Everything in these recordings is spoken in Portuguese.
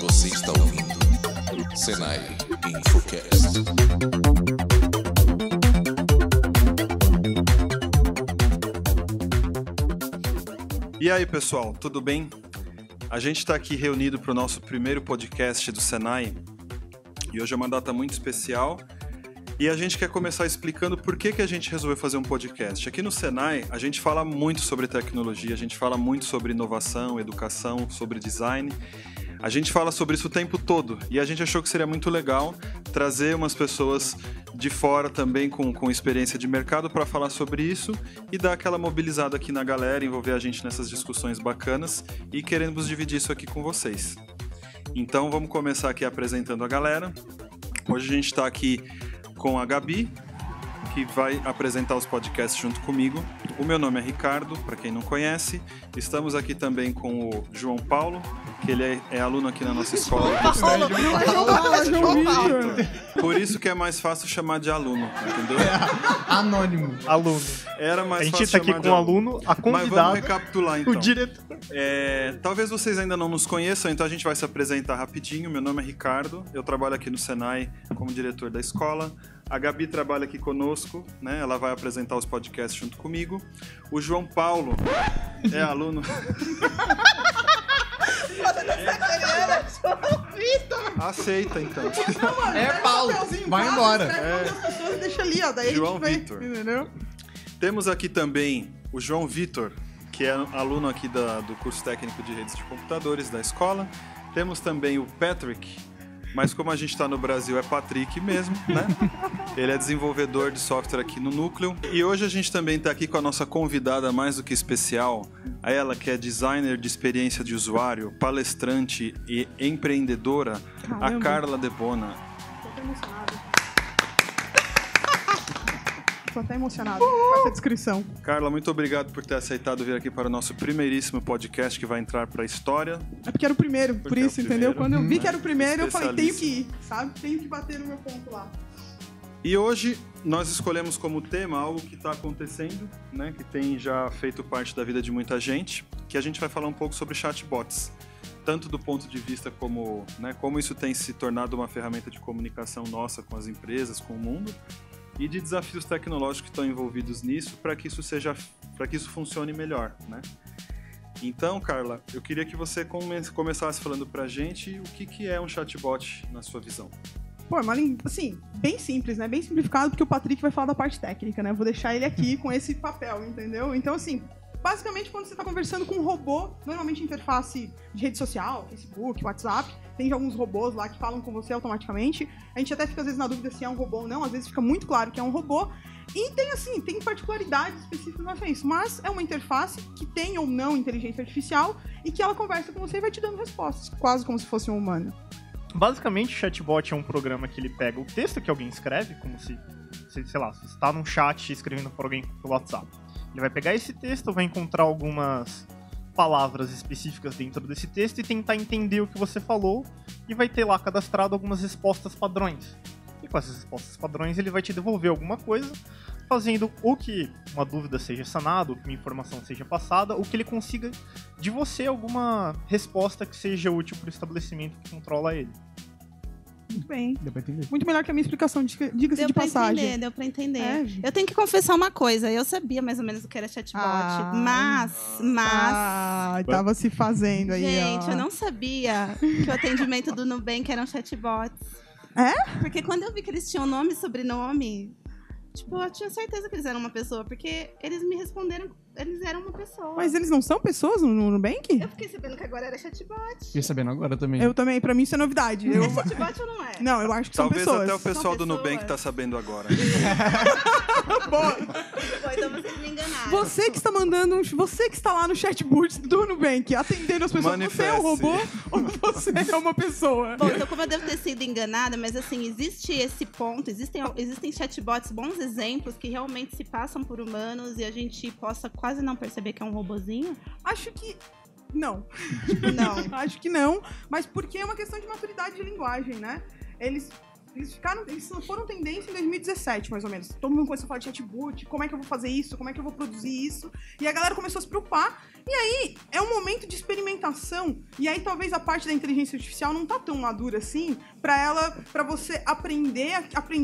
Você está ouvindo Senai Infocast. E aí, pessoal, tudo bem? A gente está aqui reunido para o nosso primeiro podcast do Senai e hoje é uma data muito especial e a gente quer começar explicando por que a gente resolveu fazer um podcast. Aqui no Senai, a gente fala muito sobre tecnologia, a gente fala muito sobre inovação, educação, sobre design. A gente fala sobre isso o tempo todo e a gente achou que seria muito legal trazer umas pessoas de fora também com experiência de mercado para falar sobre isso e dar aquela mobilizada aqui na galera, envolver a gente nessas discussões bacanas e queremos dividir isso aqui com vocês. Então vamos começar aqui apresentando a galera. Hoje a gente está aqui com a Gabi, que vai apresentar os podcasts junto comigo. O meu nome é Ricardo, para quem não conhece. Estamos aqui também com o João Paulo, que ele é aluno aqui na nossa escola. Por isso que é mais fácil chamar de aluno, entendeu? Anônimo. Aluno. Era mais A gente fácil está aqui chamar com de o aluno, a Mas convidada, vamos recapitular então. o diretor. Talvez vocês ainda não nos conheçam, então a gente vai se apresentar rapidinho. Meu nome é Ricardo, eu trabalho aqui no Senai como diretor da escola. A Gabi trabalha aqui conosco, né? Ela vai apresentar os podcasts junto comigo. O João Paulo é aluno... Aceita, então. É Paulo, vai embora. Deixa ali, ó. Daí João a gente vai, Vitor. entendeu? Temos aqui também o João Vitor, que é aluno aqui do curso técnico de redes de computadores da escola. Temos também o Patrick, mas como a gente está no Brasil é Patrick mesmo, né? Ele é desenvolvedor de software aqui no Núcleo. E hoje a gente também está aqui com a nossa convidada mais do que especial, a ela que é designer de experiência de usuário, palestrante e empreendedora, a Carla Debona. Tô até emocionada. Tô até emocionada com essa descrição. Carla, muito obrigado por ter aceitado vir aqui para o nosso primeiríssimo podcast que vai entrar para a história. É porque era o primeiro, por Porque é o isso, entendeu? primeiro, Quando eu vi né? que era o primeiro, eu falei, tenho que ir, Especialíssimo. sabe? Tenho que bater no meu ponto lá. E hoje nós escolhemos como tema algo que está acontecendo, né, que tem já feito parte da vida de muita gente, que a gente vai falar um pouco sobre chatbots, tanto do ponto de vista como, né, como isso tem se tornado uma ferramenta de comunicação nossa com as empresas, com o mundo, e de desafios tecnológicos que estão envolvidos nisso para que isso funcione melhor, né? Então, Carla, eu queria que você começasse falando para a gente o que é um chatbot na sua visão. Pô, mas assim, bem simples, né? Bem simplificado, porque o Patrick vai falar da parte técnica, né? Vou deixar ele aqui com esse papel, entendeu? Então, assim, basicamente, quando você está conversando com um robô, normalmente interface de rede social, Facebook, WhatsApp, tem alguns robôs lá que falam com você automaticamente. A gente até fica, às vezes, na dúvida se é um robô ou não. Às vezes fica muito claro que é um robô. E tem, assim, tem particularidades específicas a isso. Mas é uma interface que tem ou não inteligência artificial e que ela conversa com você e vai te dando respostas, quase como se fosse um humano. Basicamente, o chatbot é um programa que ele pega o texto que alguém escreve, como se sei lá, você está num chat escrevendo para alguém pelo WhatsApp. Ele vai pegar esse texto, vai encontrar algumas palavras específicas dentro desse texto e tentar entender o que você falou e vai ter lá cadastrado algumas respostas padrões. E com essas respostas padrões ele vai te devolver alguma coisa, fazendo ou que uma dúvida seja sanada, ou que uma informação seja passada, ou que ele consiga de você alguma resposta que seja útil para o estabelecimento que controla ele. Muito bem. Deu pra entender. Muito melhor que a minha explicação, diga-se de passagem. Deu pra entender. É. Eu tenho que confessar uma coisa, eu sabia mais ou menos o que era chatbot, mas... Tava se fazendo aí, Gente, ó. eu não sabia que o atendimento do Nubank eram chatbots. É? Porque quando eu vi que eles tinham nome e sobrenome, tipo, eu tinha certeza que eles eram uma pessoa, porque eles me responderam, eles eram uma pessoa. Mas eles não são pessoas no Nubank? Eu fiquei sabendo que agora era chatbot. Fiquei sabendo agora também. Eu também, pra mim isso é novidade. É chatbot ou não é? Não, eu acho que Talvez são pessoas. até o pessoal do São Nubank pessoas. tá sabendo agora. Boa. Bom, então vocês me enganaram. Você que está mandando, você que está lá no chatbot do Nubank, atendendo as pessoas, você é um robô ou você é uma pessoa? Bom, então como eu devo ter sido enganada, mas assim, existe esse ponto, existem chatbots, bons exemplos que realmente se passam por humanos e a gente possa quase não perceber que é um robozinho? Acho que não. Não. Acho que não, mas porque é uma questão de maturidade de linguagem, né? Eles Eles foram tendência em 2017, mais ou menos. Todo mundo começou a falar de chatbot, como é que eu vou fazer isso, como é que eu vou produzir isso. E a galera começou a se preocupar. E aí, é um momento de experimentação. E aí, talvez a parte da inteligência artificial não tá tão madura assim pra você aprender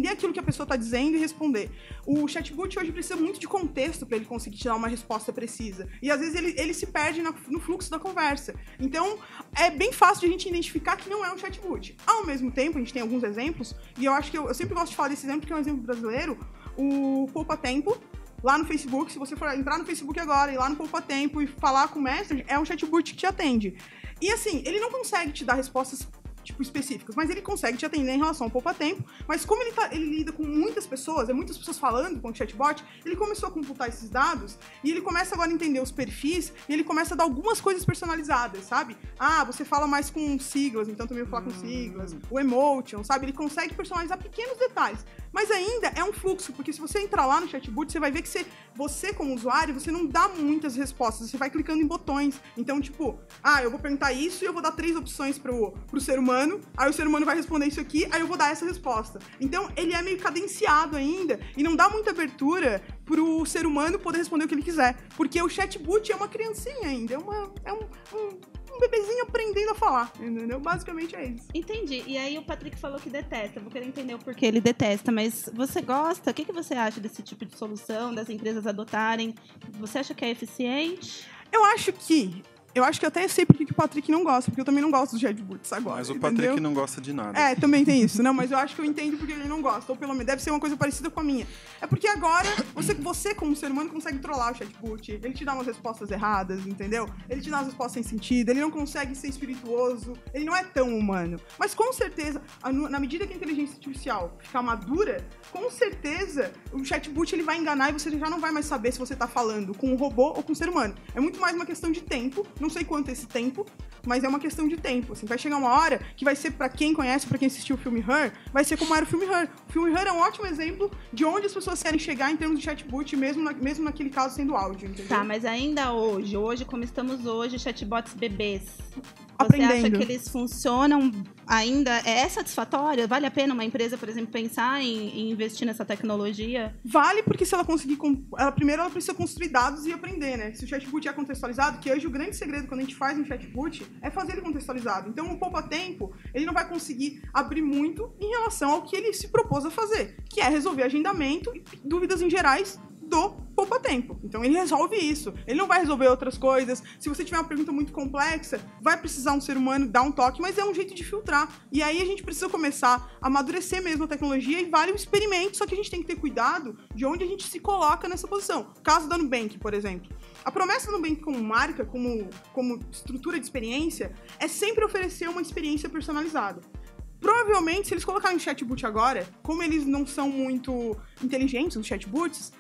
aquilo que a pessoa tá dizendo e responder. O chatbot hoje precisa muito de contexto pra ele conseguir te dar uma resposta precisa. E às vezes ele se perde no fluxo da conversa. Então, é bem fácil de a gente identificar que não é um chatbot. Ao mesmo tempo, a gente tem alguns exemplos, e eu acho que eu sempre gosto de falar desse exemplo, porque é um exemplo brasileiro, o Poupa Tempo, lá no Facebook. Se você for entrar no Facebook agora, ir lá no Poupa Tempo e falar com o Messenger, é um chatbot que te atende. E assim, ele não consegue te dar respostas específicas, mas ele consegue te atender em relação ao Poupa Tempo. Mas como ele lida com muitas pessoas falando com o chatbot, ele começou a computar esses dados e ele começa agora a entender os perfis e ele começa a dar algumas coisas personalizadas, sabe? Ah, você fala mais com siglas, então também vou falar com siglas. O emotion, sabe? Ele consegue personalizar pequenos detalhes. Mas ainda é um fluxo, porque se você entrar lá no chatbot, você vai ver que você como usuário, você não dá muitas respostas, você vai clicando em botões. Então, tipo, eu vou perguntar isso e eu vou dar 3 opções pro ser humano, aí o ser humano vai responder isso aqui, aí eu vou dar essa resposta. Então, ele é meio cadenciado ainda e não dá muita abertura pro ser humano poder responder o que ele quiser. Porque o chatbot é uma criancinha ainda, é um bebezinho aprendendo a falar, entendeu? Basicamente é isso. Entendi. E aí o Patrick falou que detesta. Vou querer entender o porquê ele detesta, mas você gosta? O que você acha desse tipo de solução, das empresas adotarem? Você acha que é eficiente? Eu acho que eu até sei porque que o Patrick não gosta, porque eu também não gosto dos chatbots agora. Mas o entendeu? Patrick não gosta de nada. É, também tem isso, não, mas eu acho que eu entendo porque ele não gosta, ou pelo menos deve ser uma coisa parecida com a minha. É porque agora, você como ser humano, consegue trollar o chatbot, ele te dá umas respostas erradas, entendeu? Ele te dá umas respostas sem sentido, ele não consegue ser espirituoso, ele não é tão humano. Mas com certeza, na medida que a inteligência artificial ficar madura, com certeza o chatbot ele vai enganar e você já não vai mais saber se você tá falando com um robô ou com um ser humano. É muito mais uma questão de tempo. Não sei quanto é esse tempo, mas é uma questão de tempo. Assim, vai chegar uma hora que vai ser, pra quem conhece, pra quem assistiu o filme Her, vai ser como era o filme Her. O filme Her é um ótimo exemplo de onde as pessoas querem chegar em termos de chatbot, mesmo naquele caso sendo áudio, entendeu? Tá, mas ainda hoje, como estamos hoje, chatbots bebês, você aprendendo. acha que eles funcionam ainda? É satisfatório? Vale a pena uma empresa, por exemplo, pensar em investir nessa tecnologia? Vale, porque se ela conseguir... Primeiro, ela precisa construir dados e aprender, né? Se o chatbot é contextualizado, que hoje o grande segredo quando a gente faz um chatbot é fazer ele contextualizado. Então, o Poupa Tempo, ele não vai conseguir abrir muito em relação ao que ele se propôs a fazer, que é resolver agendamento e dúvidas em gerais do Poupa Tempo. Então ele resolve isso. Ele não vai resolver outras coisas. Se você tiver uma pergunta muito complexa, vai precisar um ser humano dar um toque, mas é um jeito de filtrar. E aí a gente precisa começar a amadurecer mesmo a tecnologia e vale o experimento, só que a gente tem que ter cuidado de onde a gente se coloca nessa posição. Caso da Nubank, por exemplo. A promessa da Nubank como marca, como estrutura de experiência, é sempre oferecer uma experiência personalizada. Provavelmente, se eles colocarem chatbot agora, como eles não são muito inteligentes, os chatbots,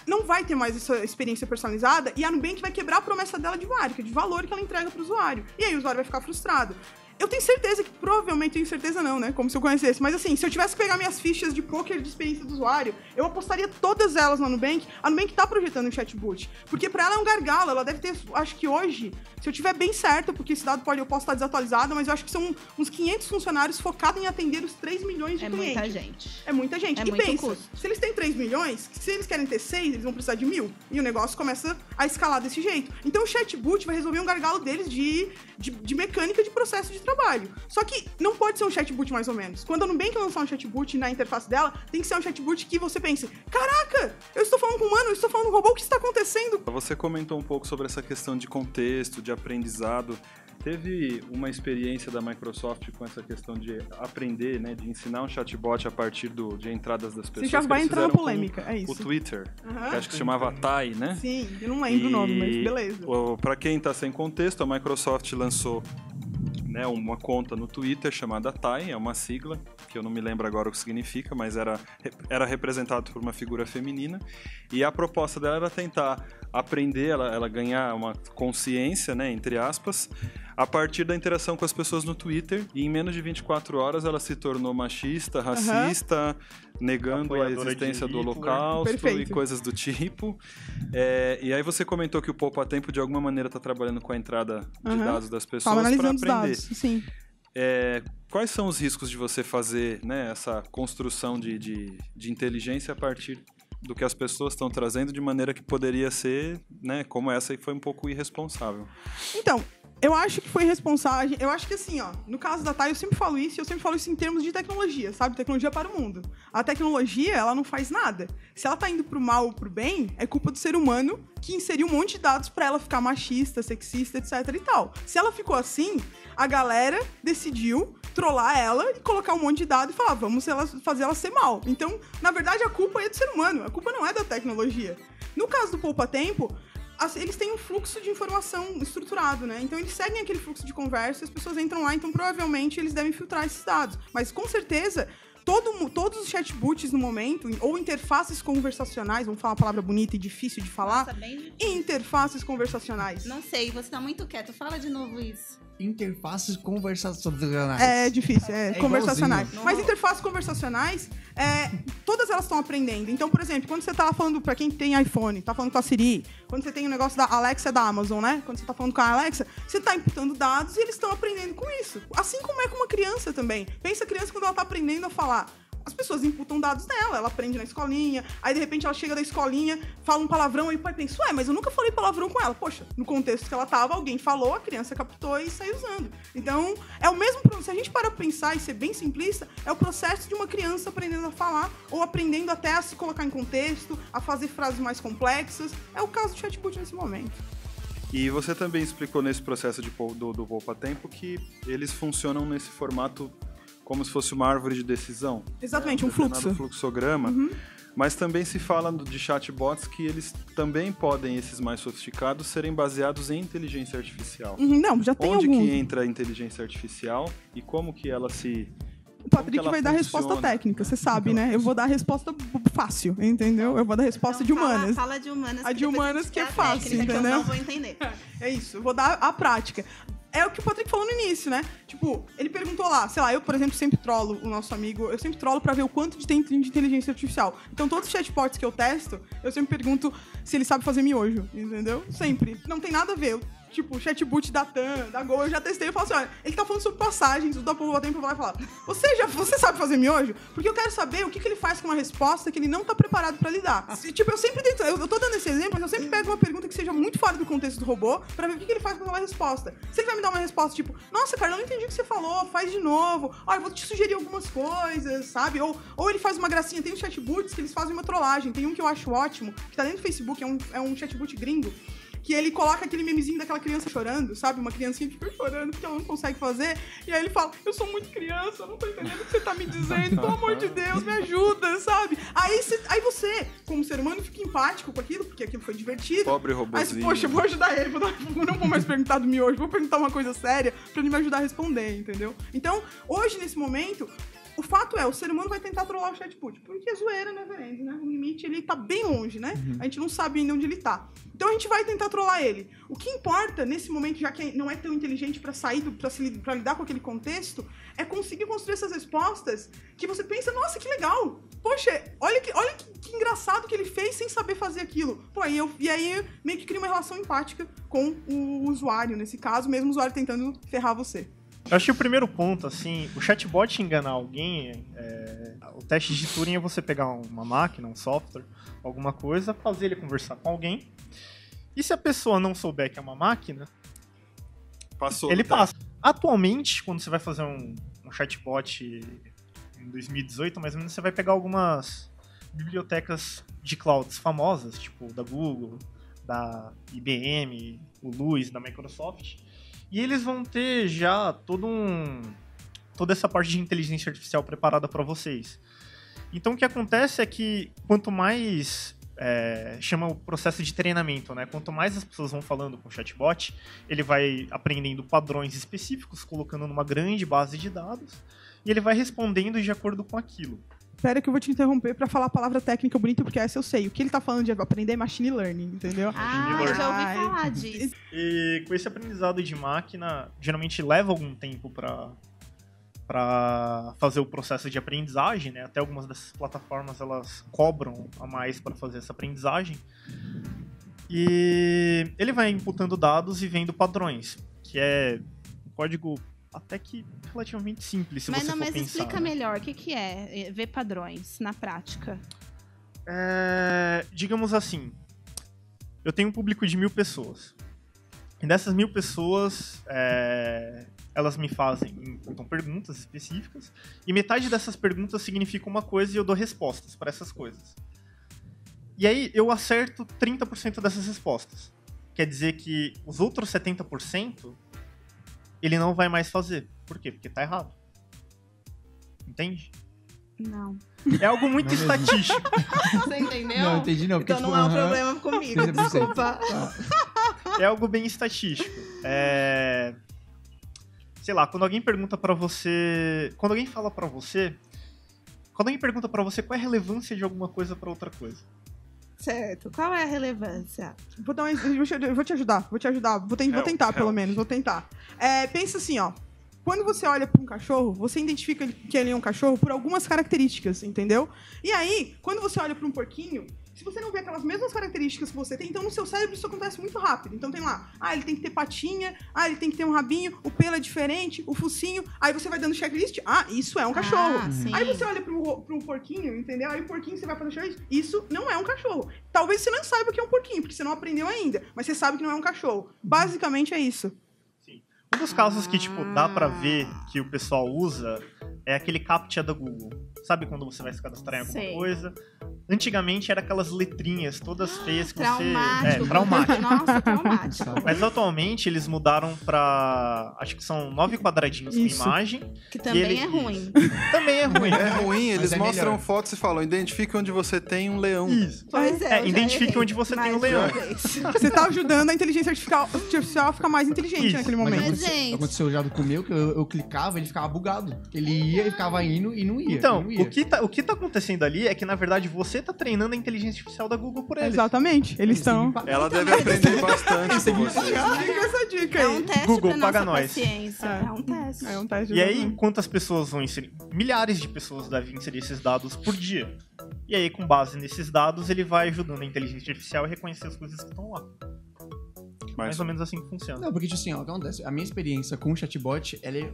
não vai ter mais essa experiência personalizada e a Nubank vai quebrar a promessa dela de marca, de valor que ela entrega para o usuário. E aí o usuário vai ficar frustrado. Eu tenho certeza que, provavelmente, tenho certeza não, né? Como se eu conhecesse. Mas assim, se eu tivesse que pegar minhas fichas de poker de experiência do usuário, eu apostaria todas elas na Nubank. A Nubank tá projetando um chatbot. Porque pra ela é um gargalo. Ela deve ter, acho que hoje, se eu tiver bem certo, porque esse dado eu posso estar desatualizado, mas eu acho que são uns 500 funcionários focados em atender os 3 milhões de clientes. É muita gente. É muita gente. É e muito pensa, custo. se eles têm 3 milhões, se eles querem ter 6, eles vão precisar de 1.000. E o negócio começa a escalar desse jeito. Então o chatbot vai resolver um gargalo deles de mecânica de processo de trabalho. Só que não pode ser um chatbot mais ou menos. Quando a Nubank lançar um chatbot na interface dela, tem que ser um chatbot que você pense, caraca, eu estou falando com um humano, eu estou falando com um robô, o que está acontecendo? Você comentou um pouco sobre essa questão de contexto, de aprendizado. Teve uma experiência da Microsoft com essa questão de aprender, né, de ensinar um chatbot a partir de entradas das pessoas. Você já vai entrar na polêmica, é isso. O Twitter, que acho que se chamava Tai, né? Sim, eu não lembro o nome, mas beleza. Para quem está sem contexto, a Microsoft lançou, né, uma conta no Twitter chamada Tai, é uma sigla, que eu não me lembro agora o que significa, mas era representado por uma figura feminina, e a proposta dela era tentar aprender, ela ganhar uma consciência, né, entre aspas, a partir da interação com as pessoas no Twitter, e em menos de 24 horas ela se tornou machista, racista, negando a existência do Holocausto. Perfeito. E coisas do tipo. E aí você comentou que o Poupa Tempo de alguma maneira está trabalhando com a entrada de dados das pessoas para aprender. Dados, sim. quais são os riscos de você fazer, né, essa construção de inteligência a partir do que as pessoas estão trazendo de maneira que poderia ser, né, como essa aí foi um pouco irresponsável? Então, eu acho que foi irresponsável. Eu acho que assim, ó, no caso da Thay, eu sempre falo isso, e eu sempre falo isso em termos de tecnologia, sabe? Tecnologia para o mundo. A tecnologia, ela não faz nada. Se ela tá indo pro mal ou pro bem, é culpa do ser humano que inseriu um monte de dados pra ela ficar machista, sexista, etc e tal. Se ela ficou assim, a galera decidiu trollar ela e colocar um monte de dados e falar, vamos fazer ela ser mal. Então, na verdade, a culpa é do ser humano, a culpa não é da tecnologia. No caso do Poupa Tempo, eles têm um fluxo de informação estruturado, né? Então eles seguem aquele fluxo de conversa, as pessoas entram lá, então provavelmente eles devem filtrar esses dados. Mas com certeza, todos os chatbots no momento, ou interfaces conversacionais, vamos falar uma palavra bonita e difícil de falar. Nossa, bem difícil. Interfaces conversacionais. Não sei, você tá muito quieto. Fala de novo isso. Interfaces conversacionais. É difícil, conversacionais. igualzinho. Mas interfaces conversacionais, todas elas estão aprendendo. Então, por exemplo, quando você tá falando, pra quem tem iPhone, tá falando com a Siri, quando você tem o negócio da Alexa da Amazon, né? Quando você tá falando com a Alexa, você tá imputando dados e eles estão aprendendo com isso. Assim como é com uma criança também. Pensa a criança quando ela tá aprendendo a falar. As pessoas imputam dados nela, ela aprende na escolinha, aí de repente ela chega da escolinha, fala um palavrão, e o pai pensa, mas eu nunca falei palavrão com ela. Poxa, no contexto que ela tava, alguém falou, a criança captou e saiu usando. Então, é o mesmo processo. Se a gente parar pra pensar e ser bem simplista, é o processo de uma criança aprendendo a falar, ou aprendendo até a se colocar em contexto, a fazer frases mais complexas. É o caso do chatbot nesse momento. E você também explicou nesse processo do Poupa Tempo que eles funcionam nesse formato como se fosse uma árvore de decisão. Exatamente, um fluxo. Fluxograma. Mas também se fala de chatbots que eles também podem, esses mais sofisticados, serem baseados em inteligência artificial. Não, já tem Onde alguns. que entra a inteligência artificial e como que ela se... O Patrick vai dar a resposta técnica, você sabe, né? Eu vou dar a resposta fácil, entendeu? Eu vou dar a resposta de humanas. Fala de humanas. A de humanas que é fácil, entendeu? Que eu não vou entender. É isso, eu vou dar a prática. É o que o Patrick falou no início, né? Tipo, ele perguntou lá, sei lá, eu, por exemplo, sempre trollo o nosso amigo, eu sempre trollo pra ver o quanto tem de inteligência artificial. Então, todos os chatbots que eu testo, eu sempre pergunto se ele sabe fazer miojo, entendeu? Sempre. Não tem nada a ver. Tipo, o chatbot da TAM, da Gol, eu já testei e falo assim, olha, ele tá falando sobre passagens, o da Poupa Tempo vai falar, você sabe fazer miojo? Porque eu quero saber o que ele faz com uma resposta que ele não tá preparado pra lidar. Tipo, eu tô dando esse exemplo, mas eu sempre pego uma pergunta que seja muito fora do contexto do robô pra ver o que ele faz com aquela resposta. Se ele vai me dar uma resposta tipo, nossa, cara, eu não entendi o que você falou, faz de novo, eu vou te sugerir algumas coisas, sabe? Ou ele faz uma gracinha, tem uns chatbots que eles fazem uma trollagem, tem um que eu acho ótimo, que tá dentro do Facebook, é um chatbot gringo, que ele coloca aquele memezinho daquela criança chorando, sabe? Uma criancinha que fica chorando porque ela não consegue fazer. E aí ele fala, eu sou muito criança, eu não tô entendendo o que você tá me dizendo, pelo amor de Deus, me ajuda, sabe? Aí você, como ser humano, fica empático com aquilo, porque aquilo foi divertido. Pobre Aí, robozinho. poxa, eu vou ajudar ele, não vou mais perguntar do miojo, vou perguntar uma coisa séria pra ele me ajudar a responder, entendeu? Então, hoje, nesse momento, o fato é, o ser humano vai tentar trollar o chatbot, porque é zoeira, né, Verende, né? O limite, ele tá bem longe, né? A gente não sabe ainda onde ele tá. Então a gente vai tentar trollar ele. O que importa, nesse momento, já que não é tão inteligente pra sair, pra lidar com aquele contexto, é conseguir construir essas respostas que você pensa, nossa, que legal! Poxa, olha que engraçado que ele fez sem saber fazer aquilo. Pô, e aí meio que cria uma relação empática com o usuário, nesse caso, mesmo o usuário tentando ferrar você. Eu acho que o primeiro ponto, assim, o chatbot enganar alguém, o teste de Turing é você pegar uma máquina, um software, alguma coisa, fazer ele conversar com alguém, e se a pessoa não souber que é uma máquina, ele passa. Atualmente, quando você vai fazer um chatbot em 2018, mais ou menos, você vai pegar algumas bibliotecas de clouds famosas, tipo da Google, da IBM, o Luz, da Microsoft, e eles vão ter já toda essa parte de inteligência artificial preparada para vocês. Então o que acontece é que quanto mais chama o processo de treinamento, né? Quanto mais as pessoas vão falando com o chatbot, ele vai aprendendo padrões específicos, colocando numa grande base de dados, e ele vai respondendo de acordo com aquilo. Espera que eu vou te interromper pra falar a palavra técnica bonita, porque essa eu sei. O que ele tá falando de aprender é machine learning, entendeu? Eu já ouvi falar disso. E com esse aprendizado de máquina, geralmente leva algum tempo para fazer o processo de aprendizagem, né? Até algumas dessas plataformas, elas cobram a mais para fazer essa aprendizagem. E ele vai imputando dados e vendo padrões, que é o código até que relativamente simples, se Mas você não, for mas pensar. explica né? melhor, o que é ver padrões na prática? Digamos assim, eu tenho um público de 1.000 pessoas. E dessas 1.000 pessoas, elas me fazem perguntas específicas, e metade dessas perguntas significa uma coisa e eu dou respostas para essas coisas. E aí eu acerto 30% dessas respostas. Quer dizer que os outros 70% ele não vai mais fazer. Por quê? Porque tá errado. Entende? Não. É algo muito Não mesmo. Você estatístico. entendeu? Não, entendi não. Porque, Então tipo, não é um aham, problema comigo, 30%. desculpa. É algo bem estatístico. Sei lá, quando alguém pergunta pra você... Quando alguém fala pra você... Quando alguém pergunta pra você qual é a relevância de alguma coisa pra outra coisa. Certo. Qual é a relevância? Vou te ajudar. Vou tentar, pelo menos. Vou tentar. Pensa assim, ó. Quando você olha para um cachorro, você identifica que ele é um cachorro por algumas características, entendeu? E aí, quando você olha para um porquinho, se você não vê aquelas mesmas características que você tem, então no seu cérebro isso acontece muito rápido. Então tem lá, ele tem que ter patinha, ele tem que ter um rabinho, o pelo é diferente, o focinho, aí você vai dando checklist, isso é um cachorro. Sim. Aí você olha pro porquinho, entendeu? Aí o porquinho você vai fazer checklist, isso não é um cachorro. Talvez você não saiba o que é um porquinho, porque você não aprendeu ainda, mas você sabe que não é um cachorro. Basicamente é isso. Um dos casos que, tipo, dá pra ver que o pessoal usa é aquele CAPTCHA da Google. Sabe quando você vai se cadastrar em alguma Sei. coisa? Antigamente era aquelas letrinhas todas feias que Traumático. você... Traumático. Nossa, traumático. Mas atualmente eles mudaram pra... Acho que são 9 quadradinhos Isso. com imagem. Que também ele- é ruim. Também é ruim. É ruim, eles é mostram melhor. fotos e falam, identifique onde você tem um leão. Isso. Pois é, eu já Identifique errei onde você tem o mais leão. uma vez. Você tá ajudando a inteligência artificial a ficar mais inteligente Isso. naquele Mas momento. gente. aconteceu já com o meu, que eu clicava, ele ficava bugado. Ele ia e ficava indo e não ia. Então, não ia. o que tá acontecendo ali é que, na verdade, você tá treinando a inteligência artificial da Google por eles. Exatamente, eles estão. Ela Então, deve mas aprender bastante com você. Fica essa dica É aí. um teste Google, pra paga nossa nós. paciência. É. É um teste. É um teste. E aí, exatamente. quantas pessoas vão inserir? Milhares de pessoas devem inserir esses dados por dia. E aí, com base nesses dados, ele vai ajudando a inteligência artificial a reconhecer as coisas que estão lá. Mais Mas ou menos assim que funciona. Não, porque, tipo assim, ó, o que acontece? A minha experiência com o chatbot, ela é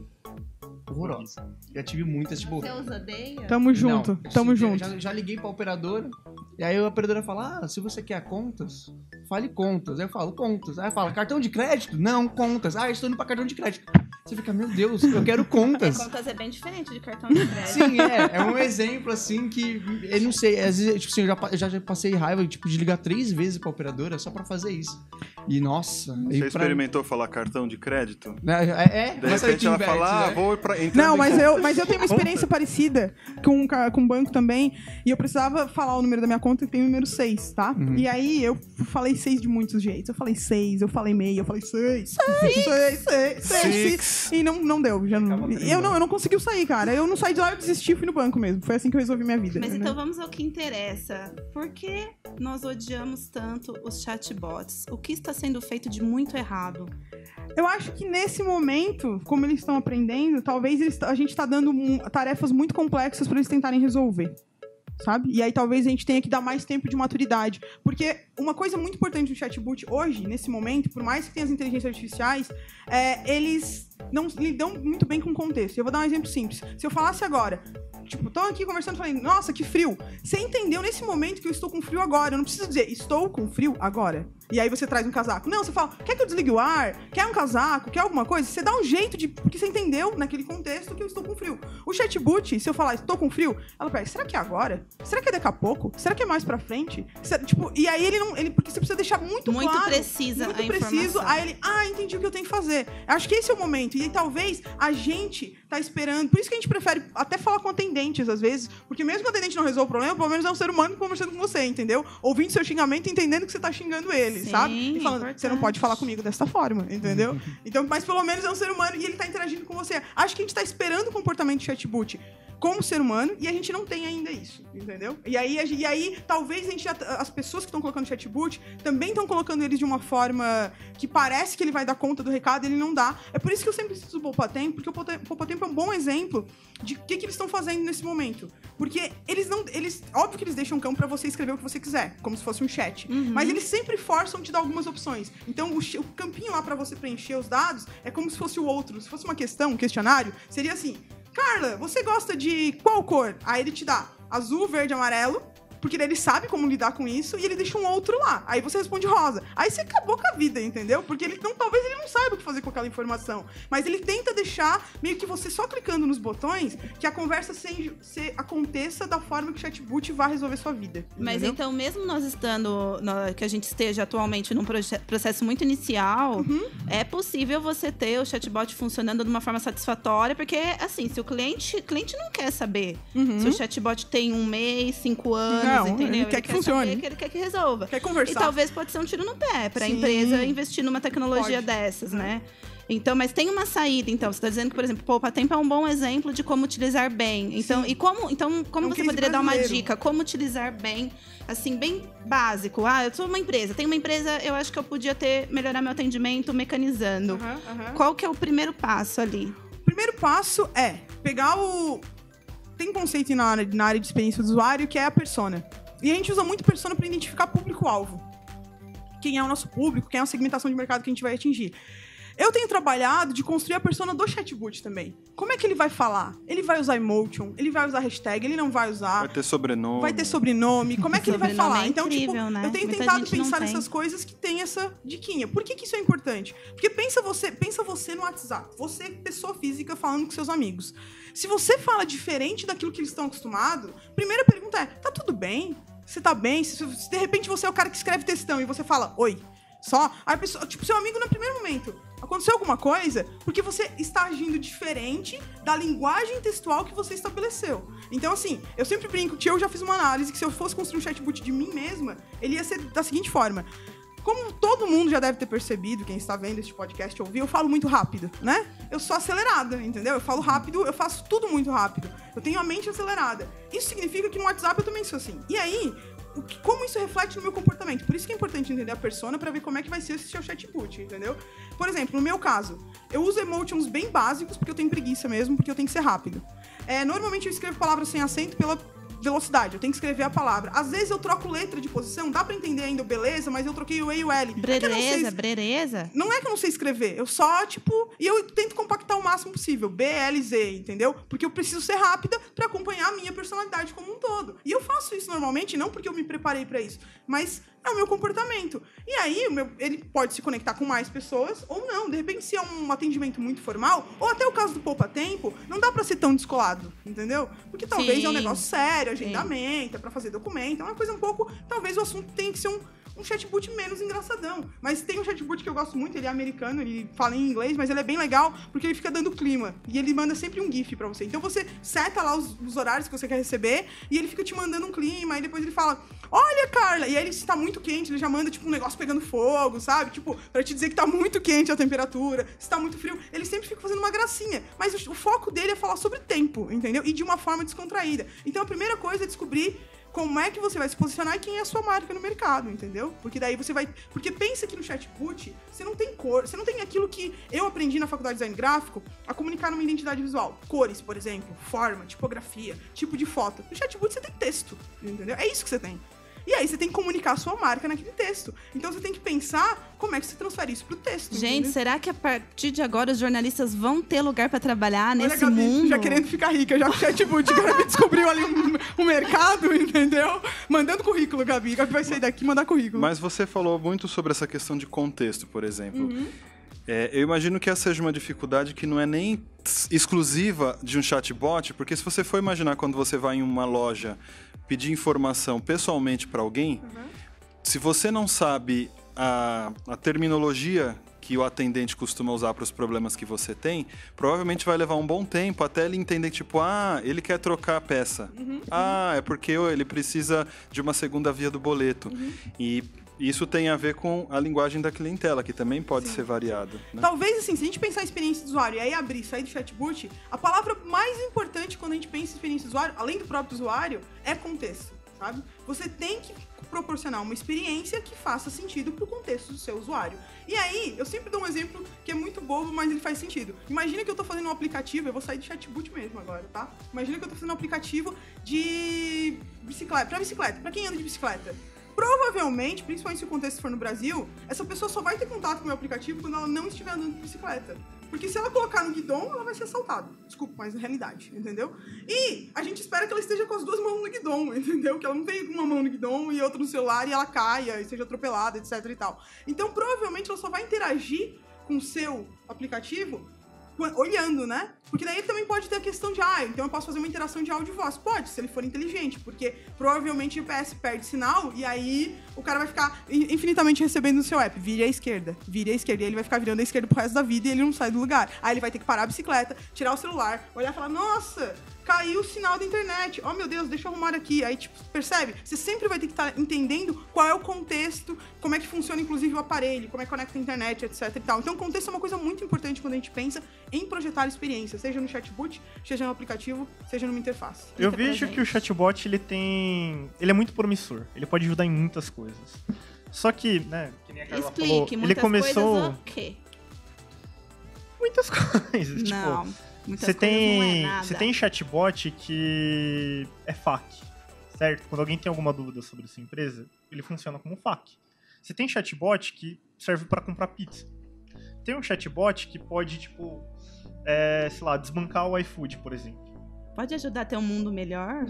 horrorosa. Já tive muitas, tipo... Você os odeia? Tamo junto, Não, tamo sim, junto. Já liguei pra operadora, e aí a operadora fala, se você quer contas, fale contas. Aí eu falo, contas. Aí fala, cartão de crédito? Não, contas. Estou indo pra cartão de crédito. Você fica, meu Deus, eu quero contas. Contas é bem diferente de cartão de crédito. Sim, é um exemplo, assim, que eu não sei, às vezes, tipo assim, eu já passei raiva, tipo, de ligar 3 vezes pra operadora só pra fazer isso. E, nossa... você experimentou falar cartão de crédito? De De repente ela fala, vou pra... Não, mas eu tenho uma experiência parecida com um banco também, e eu precisava falar o número da minha conta, que tem o número 6, tá? Uhum. E aí eu falei 6 de muitos jeitos. Eu falei 6, eu falei meio, eu falei 6. 6. E não deu. Eu não consegui sair, cara. Eu não saí de lá, eu desisti, fui no banco mesmo. Foi assim que eu resolvi minha vida. Mas né? então vamos ao que interessa. Por que nós odiamos tanto os chatbots? O que está sendo feito de muito errado? Eu acho que nesse momento, como eles estão aprendendo, talvez a gente tá dando tarefas muito complexas para eles tentarem resolver. Sabe? E aí talvez a gente tenha que dar mais tempo de maturidade. Porque uma coisa muito importante do chatbot hoje, nesse momento, por mais que tenha as inteligências artificiais, eles não lidam muito bem com o contexto. Eu vou dar um exemplo simples. Se eu falasse agora, tipo, tô aqui conversando, falei, nossa, que frio. Você entendeu nesse momento que eu estou com frio agora. Eu não preciso dizer, estou com frio agora. E aí você traz um casaco. Não, você fala, quer que eu desligue o ar? Quer um casaco? Quer alguma coisa? Você dá um jeito de... Porque você entendeu naquele contexto que eu estou com frio. O chatbot, se eu falar, estou com frio, ela pega, será que é agora? Será que é daqui a pouco? Será que é mais pra frente? Tipo, e aí porque você precisa deixar muito claro. Precisa Muito a preciso. informação. Aí ele, entendi o que eu tenho que fazer. Acho que esse é o momento. E aí, talvez a gente tá esperando. Por isso que a gente prefere até falar com atendentes, às vezes. Porque mesmo que o atendente não resolva o problema, pelo menos é um ser humano conversando com você, entendeu? Ouvindo seu xingamento e entendendo que você tá xingando ele, Sim, sabe? E falando, importante. você não pode falar comigo dessa forma, entendeu? Então, mas pelo menos é um ser humano e ele tá interagindo com você. Acho que a gente tá esperando o comportamento do chatbot. como ser humano, e a gente não tem ainda isso, entendeu? E aí talvez as pessoas que estão colocando chatbot também estão colocando eles de uma forma que parece que ele vai dar conta do recado e ele não dá. É por isso que eu sempre cito o Poupatempo, porque o Poupatempo é um bom exemplo de o que eles estão fazendo nesse momento. Porque óbvio que eles deixam um campo pra você escrever o que você quiser, como se fosse um chat. Mas eles sempre forçam te dar algumas opções. Então, o campinho lá pra você preencher os dados é como se fosse o outro. Se fosse uma questão, um questionário, seria assim: Carla, você gosta de qual cor? Aí ele te dá azul, verde, amarelo, porque ele sabe como lidar com isso, e ele deixa um outro lá. Aí você responde rosa. Aí você acabou com a vida, entendeu? Porque talvez ele não saiba o que fazer com aquela informação. Mas ele tenta deixar meio que você só clicando nos botões que a conversa aconteça da forma que o chatbot vai resolver sua vida. Mas entendeu? então, mesmo nós que a gente esteja atualmente num processo muito inicial, é possível você ter o chatbot funcionando de uma forma satisfatória, porque, assim, se o cliente não quer saber se o chatbot tem 1 mês, 5 anos, Não, entendeu? ele quer que funcione. Saber, ele quer que resolva. Quer conversar. E talvez pode ser um tiro no pé pra Sim. empresa investir numa tecnologia Pode. dessas, né? Então, mas tem uma saída, então. Você está dizendo que, por exemplo, Poupatempo é um bom exemplo de como utilizar bem. Então, como você case poderia dar uma brasileiro. dica? Como utilizar bem, assim, bem básico? Eu sou uma empresa, tenho uma empresa, eu acho que eu podia melhorar meu atendimento mecanizando. Qual que é o primeiro passo ali? O primeiro passo é pegar Tem um conceito na área de experiência do usuário que é a persona. E a gente usa muito persona para identificar público-alvo. Quem é o nosso público, quem é a segmentação de mercado que a gente vai atingir. Eu tenho trabalhado de construir a persona do chatbot também. Como é que ele vai falar? Ele vai usar emotion? Ele vai usar hashtag? Ele não vai usar? Vai ter sobrenome. Vai ter sobrenome? Como é que ele vai falar? É incrível, então, né? eu tenho Muita tentado gente não pensar tem. nessas coisas que tem essa diquinha. Por que isso é importante? Porque pensa você no WhatsApp. Você, pessoa física, falando com seus amigos. Se você fala diferente daquilo que eles estão acostumados, primeira pergunta é, tá tudo bem? Você tá bem? Se de repente você é o cara que escreve textão e você fala, oi, só, aí a pessoa, tipo, seu amigo no primeiro momento, aconteceu alguma coisa? Porque você está agindo diferente da linguagem textual que você estabeleceu. Então, assim, eu sempre brinco que eu já fiz uma análise que se eu fosse construir um chatbot de mim mesma, ele ia ser da seguinte forma. Como todo mundo já deve ter percebido, quem está vendo este podcast ouvir, eu falo muito rápido, né? Eu sou acelerada, entendeu? Eu falo rápido, eu faço tudo muito rápido. Eu tenho a mente acelerada. Isso significa que no WhatsApp eu também sou assim. E aí, como isso reflete no meu comportamento? Por isso que é importante entender a persona para ver como é que vai ser esse seu chatbot, entendeu? Por exemplo, no meu caso, eu uso emotions bem básicos, porque eu tenho preguiça mesmo, porque eu tenho que ser rápido. Normalmente eu escrevo palavras sem acento pela velocidade, eu tenho que escrever a palavra. Às vezes eu troco letra de posição, dá pra entender ainda o beleza, mas eu troquei o E e o L. Brereza? Não é que eu não sei escrever, eu só, e eu tento compactar o máximo possível, B, L, Z, entendeu? Porque eu preciso ser rápida pra acompanhar a minha personalidade como um todo. E eu faço isso normalmente, não porque eu me preparei pra isso, mas é o meu comportamento. E aí, ele pode se conectar com mais pessoas, ou não. De repente, se é um atendimento muito formal, ou até o caso do Poupatempo, não dá pra ser tão descolado, entendeu? Porque talvez é um negócio sério, agendamento, é pra fazer documento, é uma coisa um pouco... Talvez o assunto tenha que ser um chatbot menos engraçadão. Mas tem um chatbot que eu gosto muito, ele é americano, ele fala em inglês, mas ele é bem legal, porque ele fica dando clima. E ele manda sempre um GIF pra você. Então você seta lá os horários que você quer receber, e ele fica te mandando um clima, e depois ele fala, olha, Carla! E aí, se tá muito quente, ele já manda, um negócio pegando fogo, sabe? Pra te dizer que tá muito quente a temperatura. Se tá muito frio, ele sempre fica fazendo uma gracinha. Mas o foco dele é falar sobre tempo, entendeu? E de uma forma descontraída. Então, a primeira coisa é descobrir como é que você vai se posicionar e quem é a sua marca no mercado, entendeu? Porque daí você vai... Porque pensa que no chatbot, você não tem cor, você não tem aquilo que eu aprendi na faculdade de design gráfico a comunicar numa identidade visual. Cores, por exemplo, forma, tipografia, tipo de foto. No chatbot você tem texto, entendeu? É isso que você tem. E aí você tem que comunicar a sua marca naquele texto. Então você tem que pensar como é que você transfere isso pro texto. Gente, entendeu? será que a partir de agora os jornalistas vão ter lugar pra trabalhar Olha nesse a Gabi, mundo? já querendo ficar rica, já que o chatbot Gabi descobriu ali um mercado, entendeu? Mandando currículo, Gabi. Gabi vai sair daqui e mandar currículo. Mas você falou muito sobre essa questão de contexto, por exemplo. Eu imagino que essa seja uma dificuldade que não é nem exclusiva de um chatbot, porque se você for imaginar quando você vai em uma loja pedir informação pessoalmente para alguém, se você não sabe a terminologia que o atendente costuma usar para os problemas que você tem, provavelmente vai levar um bom tempo até ele entender, ele quer trocar a peça. É porque ele precisa de uma segunda via do boleto. E Isso tem a ver com a linguagem da clientela, que também pode ser variada. Né? Talvez, assim, se a gente pensar em experiência do usuário e aí abrir, sair do chatbot, a palavra mais importante quando a gente pensa em experiência do usuário, além do próprio usuário, é contexto, sabe? Você tem que proporcionar uma experiência que faça sentido pro contexto do seu usuário. E aí, eu sempre dou um exemplo que é muito bobo, mas ele faz sentido. Imagina que eu tô fazendo um aplicativo, eu vou sair do chatbot mesmo agora, tá? Imagina que eu tô fazendo um aplicativo de bicicleta, pra quem anda de bicicleta. Provavelmente, principalmente se o contexto for no Brasil, essa pessoa só vai ter contato com o meu aplicativo quando ela não estiver andando de bicicleta. Porque se ela colocar no guidão, ela vai ser assaltada. Desculpa, mas é realidade, entendeu? E a gente espera que ela esteja com as duas mãos no guidão, entendeu? Que ela não tenha uma mão no guidão e outra no celular e ela caia e seja atropelada, etc e tal. Então, provavelmente, ela só vai interagir com o seu aplicativo olhando, né? Porque daí também pode ter a questão de, então eu posso fazer uma interação de áudio e voz. Pode, se ele for inteligente, porque provavelmente o GPS perde sinal e aí o cara vai ficar infinitamente recebendo no seu app. Vire à esquerda. E aí ele vai ficar virando à esquerda pro resto da vida e ele não sai do lugar. Aí ele vai ter que parar a bicicleta, tirar o celular, olhar e falar, nossa, caiu o sinal da internet. Oh, meu Deus, deixa eu arrumar aqui. Aí, tipo, percebe? Você sempre vai ter que estar entendendo qual é o contexto, como é que funciona, inclusive, o aparelho, como é que conecta a internet, etc e tal. Então, o contexto é uma coisa muito importante quando a gente pensa em projetar experiência, seja no chatbot, seja no aplicativo, seja numa interface. Eu vejo que o chatbot, ele é muito promissor. Ele pode ajudar em muitas coisas. Só que, né, que nem a Carla falou, ele começou... Coisas, o quê? Muitas coisas, Não. tipo... Você tem chatbot que é FAQ, certo? Quando alguém tem alguma dúvida sobre a sua empresa, ele funciona como FAQ. Você tem chatbot que serve para comprar pizza. Tem um chatbot que pode, tipo, sei lá, desbancar o iFood, por exemplo. Pode ajudar a ter um mundo melhor?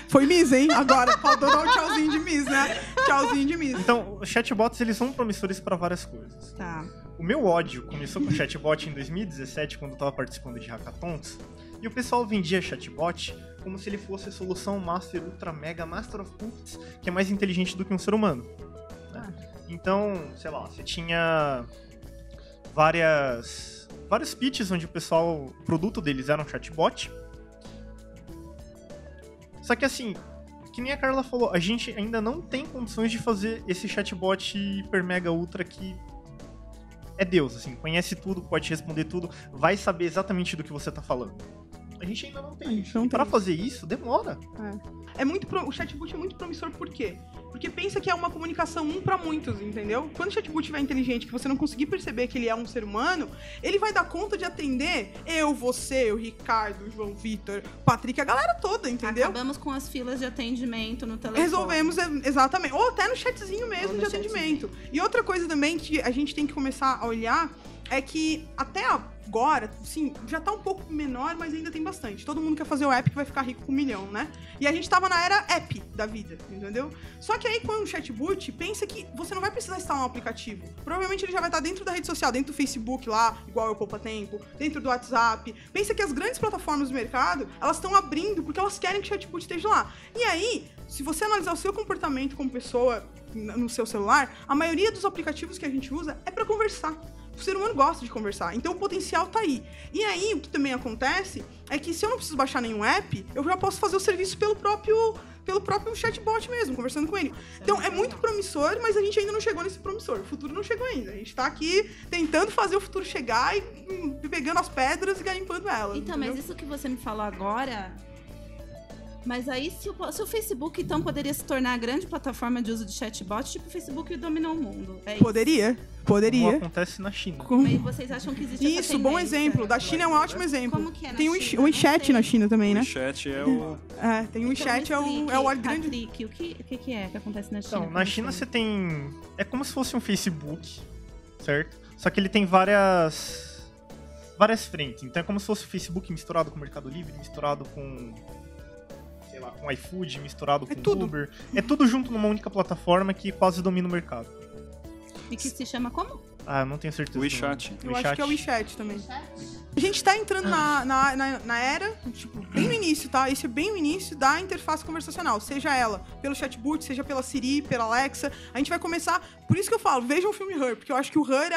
Foi Miss, hein? Agora, faltou dar um tchauzinho de Miss, né? Tchauzinho de Miss. Então, os chatbots, eles são promissores para várias coisas. Tá. O meu ódio começou com o chatbot em 2017, quando eu tava participando de hackathons, e o pessoal vendia chatbot como se ele fosse a solução Master, Ultra, Mega, Master of Puppets, que é mais inteligente do que um ser humano. Né? Então, sei lá, você tinha vários pitches onde o produto deles era um chatbot. Só que assim, que nem a Carla falou, a gente ainda não tem condições de fazer esse chatbot hiper, mega, ultra que é Deus, assim, conhece tudo, pode responder tudo, vai saber exatamente do que você tá falando. A gente ainda não tem isso. E pra fazer isso, demora. O chatbot é muito promissor, por quê? Porque pensa que é uma comunicação pra muitos, entendeu? Quando o chatbot estiver inteligente, que você não conseguir perceber que ele é um ser humano, ele vai dar conta de atender eu, você, o Ricardo, o João Vitor, o Patrick, a galera toda, entendeu? Acabamos com as filas de atendimento no telefone. Resolvemos, exatamente. Ou até no chatzinho mesmo de atendimento. E outra coisa também que a gente tem que começar a olhar é que até agora, sim, já tá um pouco menor, mas ainda tem bastante. Todo mundo quer fazer o app que vai ficar rico com 1 milhão, né? E a gente tava na era app da vida, entendeu? Só que aí, com o chatbot, pensa que você não vai precisar instalar um aplicativo. Provavelmente ele já vai estar dentro da rede social, dentro do Facebook lá, igual eu Poupa Tempo, dentro do WhatsApp. Pensa que as grandes plataformas do mercado, elas estão abrindo porque elas querem que o chatbot esteja lá. E aí, se você analisar o seu comportamento como pessoa no seu celular, a maioria dos aplicativos que a gente usa é para conversar. O ser humano gosta de conversar, então o potencial tá aí. E aí, o que também acontece é que se eu não preciso baixar nenhum app, eu já posso fazer o serviço pelo próprio chatbot mesmo, conversando com ele. Então, é muito promissor, mas a gente ainda não chegou nesse promissor. O futuro não chegou ainda. A gente tá aqui tentando fazer o futuro chegar e pegando as pedras e garimpando elas. Então, entendeu? mas isso que você me falou agora... Mas aí, se o Facebook, então, poderia se tornar a grande plataforma de uso de chatbot, tipo o Facebook dominou o mundo. É isso? Poderia. Como acontece na China. Mas vocês acham que existe essa Isso, bom tendência? exemplo. Da China é um ótimo exemplo. Como que é na Tem China? o WeChat na China também, O né? WeChat é o... Tem o WeChat, é o olho grande. Patrick, o que é que acontece na China? Então, na China você tem... É como se fosse um Facebook, certo? Só que ele tem várias frentes. Então é como se fosse o Facebook misturado com o Mercado Livre, misturado com... sei lá, com iFood, misturado com tudo. Uber. É tudo junto numa única plataforma que quase domina o mercado. E que se chama como? Ah, eu não tenho certeza. WeChat. Eu acho que é o WeChat também. A gente tá entrando na era, tipo, bem no início, tá? Esse é bem o início da interface conversacional. Seja ela pelo chatbot, seja pela Siri, pela Alexa. A gente vai começar... Por isso que eu falo, vejam o filme Her, porque eu acho que o Her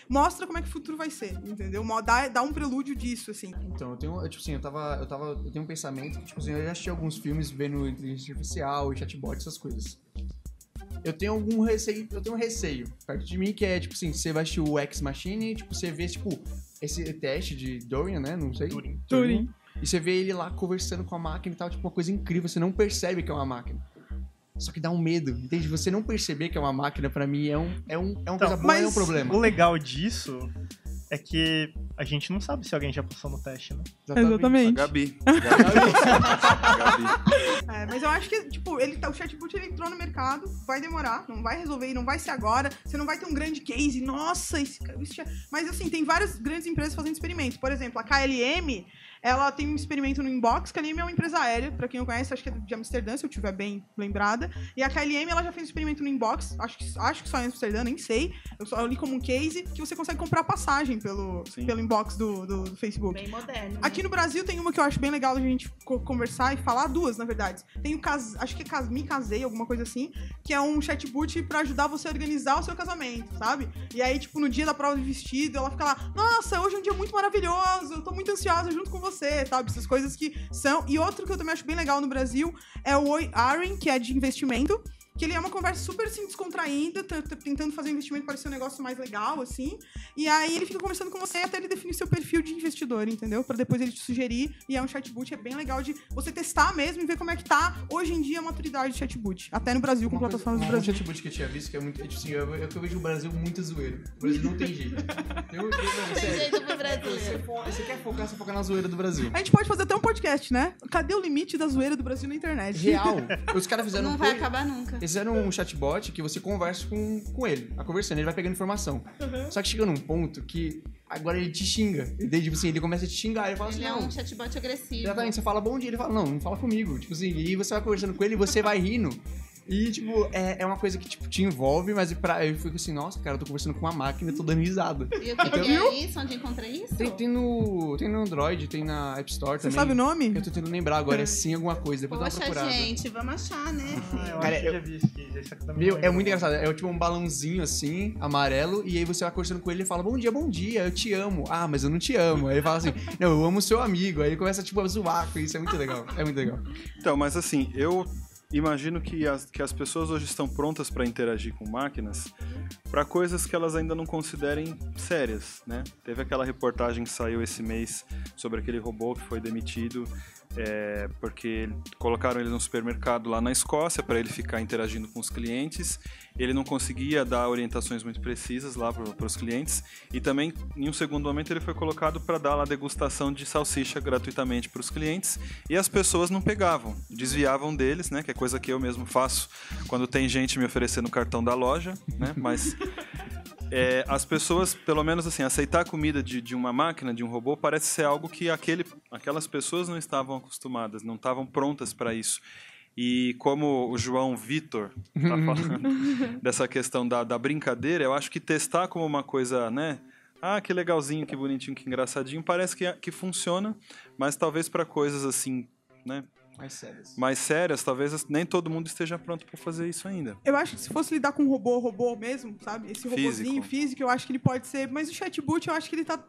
mostra como é que o futuro vai ser, entendeu? Dá um prelúdio disso, assim. Então, eu tenho um pensamento que, tipo assim, eu já assisti alguns filmes vendo inteligência artificial e chatbot, essas coisas. eu tenho algum receio, perto de mim, que é, tipo assim, você vai assistir o Ex Machina e, tipo, você vê, tipo, esse teste de Dorian, né? Não sei. Turing. E você vê ele lá conversando com a máquina e tal, tipo, uma coisa incrível, você não percebe que é uma máquina. Só que dá um medo, entende? Você não perceber que é uma máquina, pra mim, é uma coisa boa, é um problema. O legal disso é que a gente não sabe se alguém já passou no teste, né? Exatamente. A Gabi. Mas eu acho que, tipo, o chatbot ele entrou no mercado, vai demorar, não vai resolver, não vai ser agora, você não vai ter um grande case, nossa, mas assim, tem várias grandes empresas fazendo experimentos. Por exemplo, a KLM, ela tem um experimento no Inbox. KLM é uma empresa aérea, pra quem não conhece, acho que é de Amsterdã, se eu estiver bem lembrada. E a KLM, ela já fez um experimento no Inbox, acho que só em Amsterdã, nem sei. Eu li como um case que você consegue comprar passagem pelo Inbox do Facebook. Bem moderno. Né? Aqui no Brasil tem uma que eu acho bem legal da gente conversar e falar, duas, na verdade. Tem o acho que é Me Casei, alguma coisa assim, que é um chatbot pra ajudar você a organizar o seu casamento, sabe? E aí, tipo, no dia da prova de vestido, ela fica lá, nossa, hoje é um dia muito maravilhoso, eu tô muito ansiosa junto com você, sabe? Essas coisas que são... E outro que eu também acho bem legal no Brasil é o Oi Aren, que é de investimento, que ele é uma conversa super, assim, descontraída, tentando fazer o investimento parecer um negócio mais legal, assim, e aí ele fica conversando com você até ele definir seu perfil de investidor, entendeu? Pra depois ele te sugerir, e é um chatbot, é bem legal de você testar mesmo e ver como é que tá, hoje em dia, a maturidade de chatbot, até no Brasil, com plataformas do Brasil. Um chatbot que eu tinha visto, que é muito, tipo assim, eu vejo o Brasil muito zoeiro. O Brasil não tem jeito. Tem jeito pro brasileiro. Você quer focar, você foca na zoeira do Brasil. A gente pode fazer até um podcast, né? Cadê o limite da zoeira do Brasil na internet? Real. Os caras fizeram Não vai acabar nunca. Eles fizeram um chatbot que você conversa com ele. Tá conversando, ele vai pegando informação. Só que chega num ponto que agora ele te xinga. Ele, tipo assim, ele começa a te xingar. Ele fala Ele assim, é um chatbot agressivo. Exatamente, você fala bom dia, ele fala, não fala comigo. Tipo assim, e você vai conversando com ele e você vai rindo. E, tipo, é uma coisa que, tipo, te envolve, mas eu fico assim, nossa, cara, eu tô conversando com uma máquina e tô dando risada. E o que é isso? Onde encontra isso? Tem no Android, tem na App Store também. Você sabe o nome? Eu tô tentando lembrar agora, é sim alguma coisa, depois dá uma Poxa, procurada. gente, vamos achar, né? Eu Cara, acho que já vi isso aqui. Esse aqui também Meu, não é muito engraçado. É tipo um balãozinho assim, amarelo, e aí você vai conversando com ele e fala, bom dia, eu te amo. Ah, mas eu não te amo. Aí ele fala assim, não, eu amo o seu amigo. Aí ele começa, tipo, a zoar com isso. É muito legal. É muito legal. Então, mas assim, eu imagino que as pessoas hoje estão prontas para interagir com máquinas para coisas que elas ainda não considerem sérias, né? Teve aquela reportagem que saiu esse mês sobre aquele robô que foi demitido porque colocaram ele no supermercado lá na Escócia para ele ficar interagindo com os clientes. Ele não conseguia dar orientações muito precisas lá para os clientes, e também em um segundo momento ele foi colocado para dar lá degustação de salsicha gratuitamente para os clientes, e as pessoas não pegavam, desviavam deles, né, que é coisa que eu mesmo faço quando tem gente me oferecendo o cartão da loja, né, mas as pessoas, pelo menos assim, aceitar a comida de uma máquina, de um robô, parece ser algo que aquelas pessoas não estavam acostumadas, não estavam prontas para isso. E como o João Vitor está falando dessa questão da brincadeira, eu acho que testar como uma coisa, né? Ah, que legalzinho, que bonitinho, que engraçadinho, parece que funciona, mas talvez para coisas assim, né? Mais sérias, talvez nem todo mundo esteja pronto para fazer isso ainda. Eu acho que se fosse lidar com um robô mesmo, sabe? Esse robôzinho físico, eu acho que ele pode ser... Mas o chatbot, eu acho que ele tá...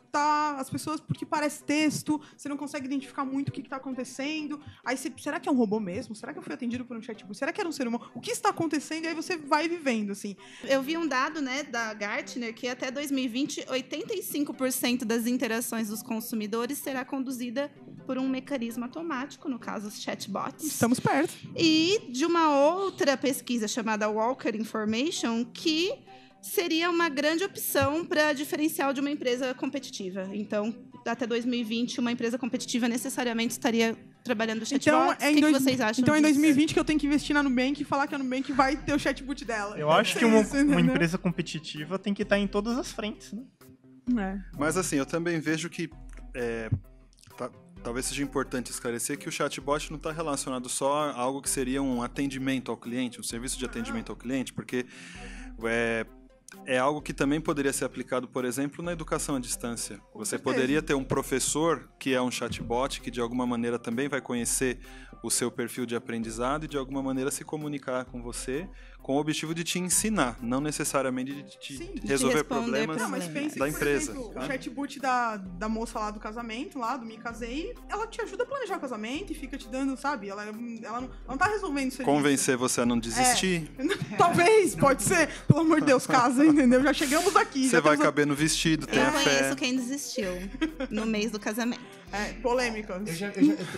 As pessoas, porque parece texto, você não consegue identificar muito o que tá acontecendo. Aí será que é um robô mesmo? Será que eu fui atendido por um chatbot? Será que era um ser humano? O que está acontecendo? E aí você vai vivendo, assim. Eu vi um dado, né, da Gartner, que até 2020, 85% das interações dos consumidores será conduzida por um mecanismo automático, no caso, os chatbots. Estamos perto. E de uma outra pesquisa chamada Walker Information, que seria uma grande opção para diferencial de uma empresa competitiva. Então, até 2020, uma empresa competitiva necessariamente estaria trabalhando chatbots. Então, o que vocês acham então, disso? em 2020 que eu tenho que investir na Nubank e falar que a Nubank vai ter o chatbot dela. Eu acho que uma empresa competitiva tem que estar em todas as frentes, né? Mas assim, eu também vejo que talvez seja importante esclarecer que o chatbot não está relacionado só a algo que seria um atendimento ao cliente, um serviço de atendimento ao cliente, porque é algo que também poderia ser aplicado, por exemplo, na educação à distância. Você poderia ter um professor que é um chatbot, que de alguma maneira também vai conhecer o seu perfil de aprendizado e de alguma maneira se comunicar com você com o objetivo de te ensinar, não necessariamente de te Sim, de resolver responder problemas Não, mas Problema. pensa da que, por empresa. exemplo, tá? o chatbot da moça lá do casamento, lá do Me Casei, ela te ajuda a planejar o casamento e fica te dando, sabe? Ela não tá resolvendo isso. Convencer você a não desistir, Talvez, pode ser. Pelo amor de Deus, casa, entendeu? Já chegamos aqui. você já vai temos caber no vestido, Eu tenha fé. conheço quem desistiu no mês do casamento. polêmica.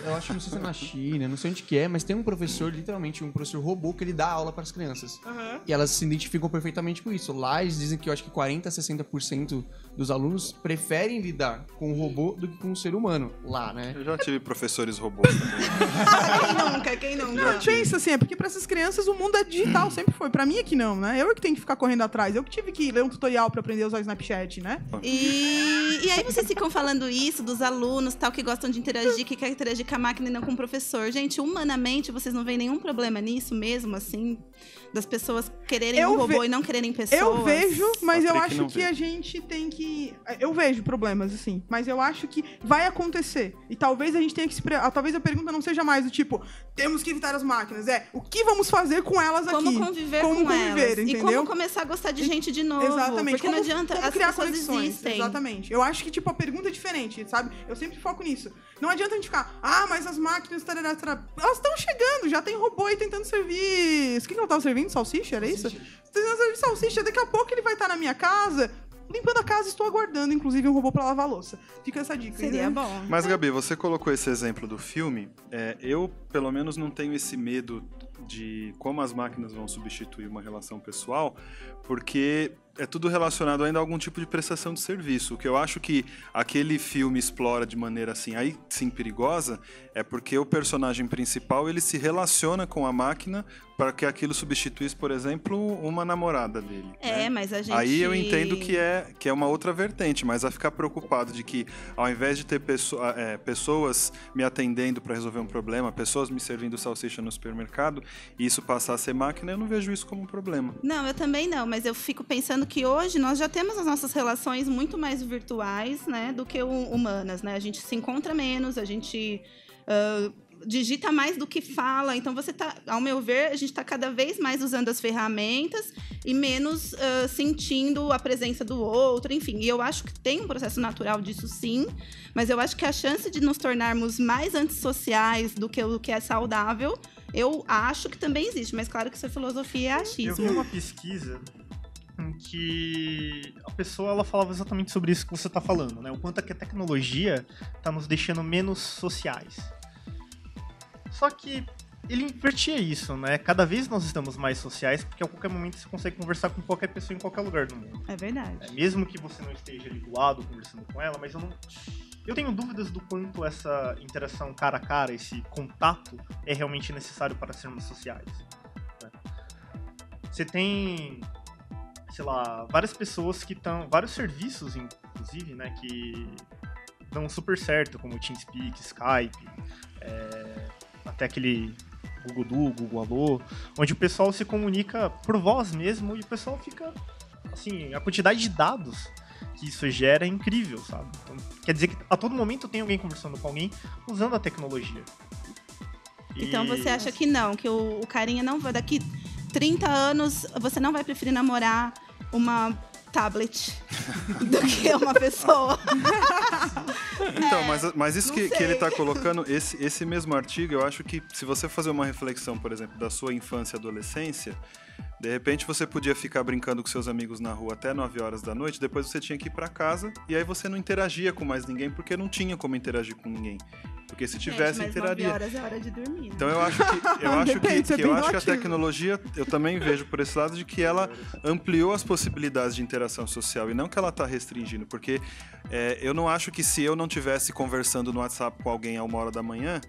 Eu acho que não sei se é na China, não sei onde que é, mas tem um professor, literalmente, um professor robô que ele dá aula para as crianças. Aham. E elas se identificam perfeitamente com isso. Lá eles dizem que eu acho que 40% a 60% dos alunos preferem lidar com o robô do que com o ser humano. Lá, né? Eu já tive professores robôs também. Quem nunca? Não, pensa assim, é porque pra essas crianças o mundo é digital, sempre foi. Pra mim é que não, né? Eu é que tenho que ficar correndo atrás. Eu que tive que ler um tutorial pra aprender a usar o Snapchat, né? E aí vocês ficam falando isso dos alunos, tal, que gostam de interagir, que quer interagir com a máquina e não com o professor. Gente, humanamente, vocês não veem nenhum problema nisso mesmo, assim? Das pessoas quererem Eu um robô ve- e não quererem pessoas? Eu vejo, mas eu Patrick acho não que vê. a gente tem que... Eu vejo problemas, assim, mas eu acho que vai acontecer. E talvez a gente tenha que se... Talvez a pergunta não seja mais do tipo, temos que evitar as máquinas. O que vamos fazer com elas Como aqui? conviver Como com conviver, elas. E entendeu? como começar a gostar de gente de novo. Exatamente. Porque não adianta, como as criar pessoas conexões. existem. Exatamente. Eu acho que, tipo, a pergunta é diferente, sabe? Eu sempre foco nisso. Não adianta a gente ficar, mas as máquinas, tarará, tarará. Elas estão chegando, já tem robô aí tentando servir... O que ela tava servindo? Salsicha, era isso? Tentando servir salsicha. Daqui a pouco ele vai estar na minha casa, limpando a casa, estou aguardando, inclusive, um robô pra lavar a louça. Fica essa dica. Seria né? bom. Mas, Gabi, você colocou esse exemplo do filme. Eu, pelo menos, não tenho esse medo de como as máquinas vão substituir uma relação pessoal, porque é tudo relacionado ainda a algum tipo de prestação de serviço. O que eu acho que aquele filme explora de maneira assim, aí sim perigosa, é porque o personagem principal ele se relaciona com a máquina para que aquilo substituísse, por exemplo, uma namorada dele. né? Mas a gente... Aí eu entendo que é uma outra vertente, mas a ficar preocupado de que ao invés de ter pessoas me atendendo para resolver um problema, pessoas me servindo salsicha no supermercado, e isso passar a ser máquina, eu não vejo isso como um problema. Não, eu também não, mas eu fico pensando que hoje nós já temos as nossas relações muito mais virtuais, né, do que humanas, né? A gente se encontra menos, a gente digita mais do que fala, então ao meu ver, a gente está cada vez mais usando as ferramentas e menos sentindo a presença do outro, enfim. E eu acho que tem um processo natural disso sim, mas eu acho que a chance de nos tornarmos mais antissociais do que o que é saudável, eu acho que também existe, mas claro que isso é filosofia e Eu achismo. vi uma pesquisa em que a pessoa ela falava exatamente sobre isso que você está falando, né? O quanto é que a tecnologia está nos deixando menos sociais. Só que ele invertia isso, né? Cada vez nós estamos mais sociais, porque a qualquer momento você consegue conversar com qualquer pessoa em qualquer lugar do mundo. É verdade. Mesmo que você não esteja ali do lado conversando com ela, mas eu tenho dúvidas do quanto essa interação cara a cara, esse contato é realmente necessário para sermos sociais. Né? Você tem, sei lá, várias pessoas que estão, vários serviços, inclusive, né, que dão super certo, como o TeamSpeak, Skype, até aquele Google Duo, Google Alô, onde o pessoal se comunica por voz mesmo e o pessoal fica, assim, a quantidade de dados que isso gera é incrível, sabe? Então, quer dizer que a todo momento tem alguém conversando com alguém usando a tecnologia. Então você acha que não, que o carinha não vai, daqui 30 anos, você não vai preferir namorar uma tablet do que uma pessoa? Então, mas isso não que sei. ele está colocando, esse mesmo artigo, eu acho que se você fazer uma reflexão, por exemplo, da sua infância e adolescência, de repente você podia ficar brincando com seus amigos na rua até 9 horas da noite, depois você tinha que ir para casa e aí você não interagia com mais ninguém porque não tinha como interagir com ninguém. Porque se tivesse, Gente, mas interaria. 9 horas é hora de dormir. Né? Então eu acho Depende, isso é que bem a relativo. tecnologia, eu também vejo por esse lado de que ela ampliou as possibilidades de interação social e não que ela está restringindo, porque eu não acho que se eu não estivesse conversando no WhatsApp com alguém a 1h da manhã,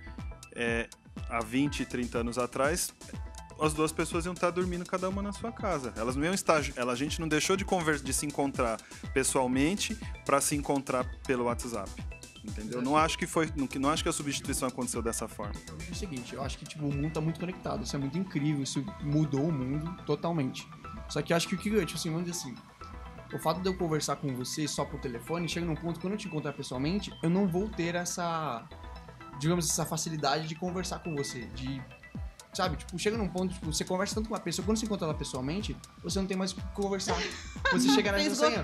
há 20, 30 anos atrás, as duas pessoas iam estar dormindo cada uma na sua casa. Elas não iam estar, a gente não deixou de se encontrar pessoalmente para se encontrar pelo WhatsApp. Entendeu? Não acho que a substituição aconteceu dessa forma. É o seguinte, eu acho que tipo, o mundo tá muito conectado, isso é muito incrível, isso mudou o mundo totalmente. Só que eu acho que o que, tipo assim, vamos dizer assim, o fato de eu conversar com você só por telefone, chega num ponto que quando eu te encontrar pessoalmente, eu não vou ter essa, digamos, essa facilidade de conversar com você, de sabe? Tipo, chega num ponto, tipo, você conversa tanto com uma pessoa, quando você encontra ela pessoalmente, você não tem mais o que conversar. Você chega na senha.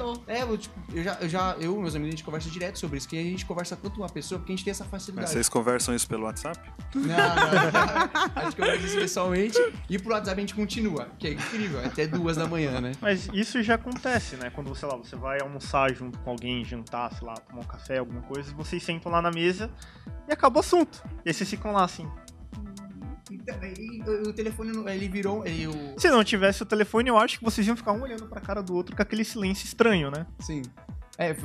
Eu e meus amigos, a gente conversa direto sobre isso, que a gente conversa tanto com uma pessoa porque a gente tem essa facilidade. Mas vocês conversam isso pelo WhatsApp? Não. A gente conversa isso pessoalmente e pro WhatsApp a gente continua, que é incrível, até 2 da manhã, né? Mas isso já acontece, né? Quando, sei lá, você vai almoçar junto com alguém, jantar, sei lá, tomar um café, alguma coisa, vocês sentam lá na mesa e acaba o assunto. E aí vocês ficam lá assim. E o telefone, ele virou... Se não tivesse o telefone, eu acho que vocês iam ficar um olhando pra cara do outro com aquele silêncio estranho, né? Sim.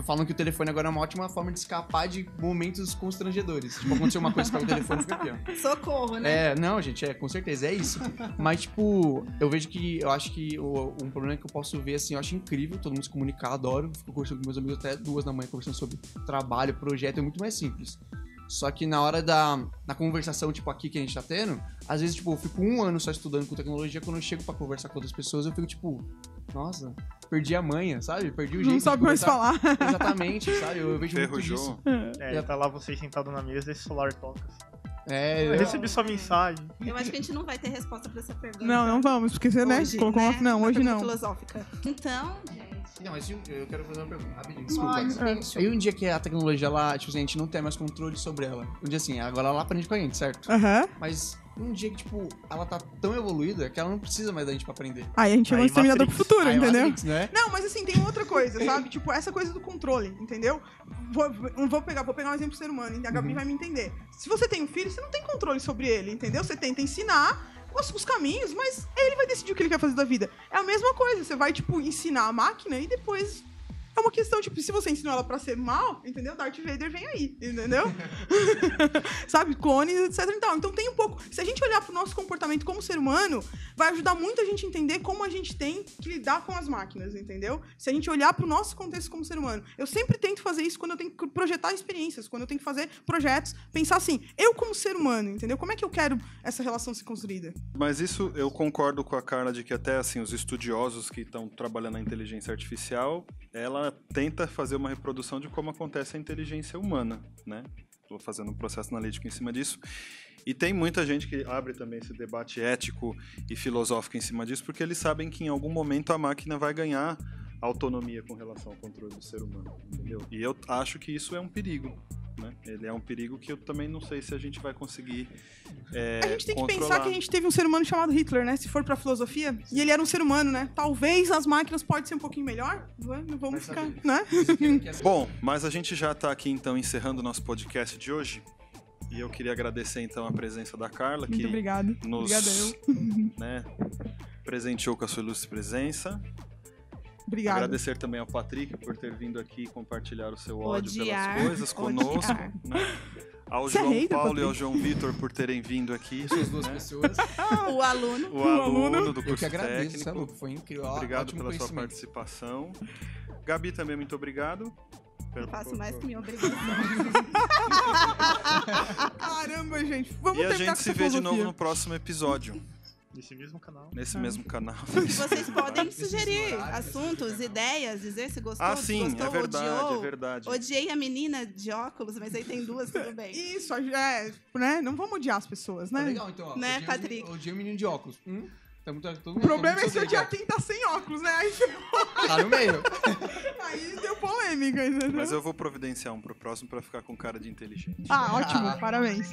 Falam que o telefone agora é uma ótima forma de escapar de momentos constrangedores. Tipo, aconteceu uma coisa com o telefone, fica aqui, ó. Socorro, né? Não, gente, com certeza, é isso. Mas, tipo, eu acho que um problema que eu posso ver, assim, eu acho incrível, todo mundo se comunicar, adoro. Fico conversando com meus amigos até 2 da manhã, conversando sobre trabalho, projeto, é muito mais simples. Só que na hora da conversação, tipo, aqui que a gente tá tendo, às vezes, tipo, eu fico 1 ano só estudando com tecnologia, quando eu chego pra conversar com outras pessoas, eu fico, tipo, nossa, perdi a manha, sabe? Perdi o jeito. Não sabe mais falar. Exatamente, sabe? Eu vejo muito disso. Tá lá vocês sentados na mesa e esse celular toca. Assim. Eu recebi sua mensagem. Eu acho que a gente não vai ter resposta pra essa pergunta. Não vamos, porque você, né, colocou né? Não, hoje não. Filosófica. Então, gente... Não, mas eu quero fazer uma pergunta, rapidinho, desculpa. Pode. Aí um dia que a tecnologia, ela, tipo assim, a gente não tem mais controle sobre ela. Um dia assim, agora ela aprende com a gente, certo? Aham. Mas um dia que, tipo, ela tá tão evoluída que ela não precisa mais da gente pra aprender. Aí a gente é um Aí exterminador pro futuro, Aí entendeu? Matrix, né? Não, mas assim, tem outra coisa, sabe? Tipo, essa coisa do controle, entendeu? Vou pegar um exemplo do ser humano, e a Gabi vai me entender. Se você tem um filho, você não tem controle sobre ele, entendeu? Você tenta ensinar os caminhos, mas ele vai decidir o que ele quer fazer da vida. É a mesma coisa, você vai, tipo, ensinar a máquina e depois... É uma questão, tipo, se você ensinou ela pra ser mal, entendeu? Darth Vader vem aí, entendeu? Sabe? Clones, etc e tal. Então tem um pouco... Se a gente olhar pro nosso comportamento como ser humano, vai ajudar muito a gente a entender como a gente tem que lidar com as máquinas, entendeu? Se a gente olhar pro nosso contexto como ser humano. Eu sempre tento fazer isso quando eu tenho que projetar experiências, quando eu tenho que fazer projetos, pensar assim, eu como ser humano, entendeu? Como é que eu quero essa relação ser construída? Mas isso eu concordo com a Carla de que até assim os estudiosos que estão trabalhando na inteligência artificial, ela tenta fazer uma reprodução de como acontece a inteligência humana, né? Estou fazendo um processo analítico em cima disso. E tem muita gente que abre também esse debate ético e filosófico em cima disso, porque eles sabem que em algum momento a máquina vai ganhar autonomia com relação ao controle do ser humano, entendeu? E eu acho que isso é um perigo, né? Ele é um perigo que eu também não sei se a gente vai conseguir a gente tem que controlar. pensar que a gente teve um ser humano chamado Hitler, né? Se for pra filosofia. E ele era um ser humano, né? Talvez as máquinas podem ser um pouquinho melhor. Vamos ficar, né? Bom, mas a gente já está aqui então encerrando o nosso podcast de hoje. E eu queria agradecer então a presença da Carla, Muito que obrigado. nos Obrigada eu. né, presenteou com a sua ilustre presença. Obrigado. Agradecer também ao Patrick por ter vindo aqui compartilhar o seu ódio Odiar. pelas coisas conosco. Né? Ao Você é João hater, Paulo e Patrick? ao João Vitor por terem vindo aqui. Essas duas pessoas. O aluno. O aluno do Eu curso que agradeço, técnico. sabe? Foi incrível. Obrigado Ótimo pela sua conhecimento. participação. Gabi também, muito obrigado. Não faço mais que minha obrigação. Caramba, gente. Vamos E a terminar gente com se essa vê de filosofia. novo no próximo episódio, Nesse mesmo canal. nesse mesmo canal. Vocês podem Esses sugerir horários. assuntos, ideias, dizer se gostou, Ah, sim, desgostou, é verdade, odiou. é verdade. Odiei a menina de óculos, mas aí tem 2, tudo bem. Isso, né? Não vamos odiar as pessoas, Tá né? legal, então, ó. Né, Odiei Patrick? Odiei o menino de óculos. O problema é se odiar quem tá sem óculos, né? Aí, Tá no meio. aí deu polêmica, entendeu? Mas eu vou providenciar um pro próximo pra ficar com cara de inteligente. Ah, ótimo. Parabéns.